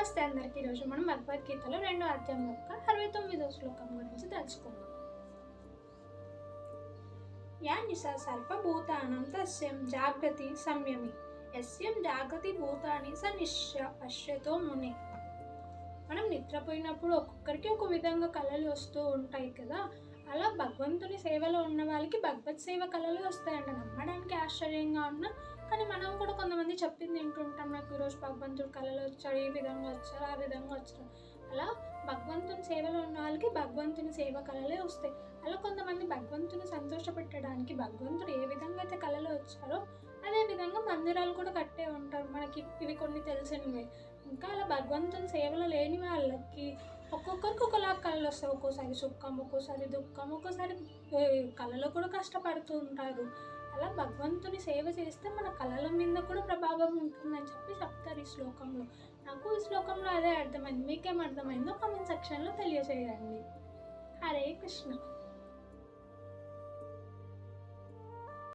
నమస్తే అందరికీ. ఈరోజు మనం భగవద్గీతలో 2వ అధ్యాయం యొక్క 69వ శ్లోకం గురించి తెలుసుకుందాం. యా నిశా సర్వభూతానాం తస్యం జాగ్రతి సంయమి యస్యం జాగ్రతి భూతాని స నిశ్య పశ్యతో ముని. మనం నిద్రపోయినప్పుడు ఒక్కొక్కరికి ఒక విధంగా కళలు వస్తూ ఉంటాయి కదా. అలా భగవంతుని సేవలో ఉన్న వాళ్ళకి భగవత్ సేవ కళలు వస్తాయంట. నమ్మడానికి ఆశ్చర్యంగా ఉన్నా కానీ మనం కూడా కొంతమంది చెప్పింది వింటుంటాం. నాకు ఈరోజు భగవంతుడు కళలు వచ్చాడు, ఈ విధంగా వచ్చారు, ఆ విధంగా వచ్చారు. అలా భగవంతుని సేవలో ఉన్న వాళ్ళకి భగవంతుని సేవ కళలే వస్తాయి. అలా కొంతమంది భగవంతుని సంతోషపెట్టడానికి భగవంతుడు ఏ విధంగా అయితే కళలు వచ్చారో అదే విధంగా మందిరాలు కూడా కట్టే ఉంటారు. మనకి ఇవి కొన్ని తెలిసినవే. ఇంకా అలా భగవంతుని సేవలో లేని వాళ్ళకి ఒక్కొక్కరికి ఒకలా కళలు వస్తాయి. ఒక్కోసారి సుఖం, ఒక్కోసారి దుఃఖం, ఒక్కోసారి కళలో కూడా కష్టపడుతూ ఉంటారు. అలా భగవంతుని సేవ చేస్తే మన కళల మీద కూడా ప్రభావం ఉంటుందని చెప్పి చెప్తారు ఈ శ్లోకంలో. నాకు ఈ శ్లోకంలో అదే అర్థమైంది. మీకేం అర్థమైందో కామెంట్ సెక్షన్లో తెలియజేయండి. హరే కృష్ణ.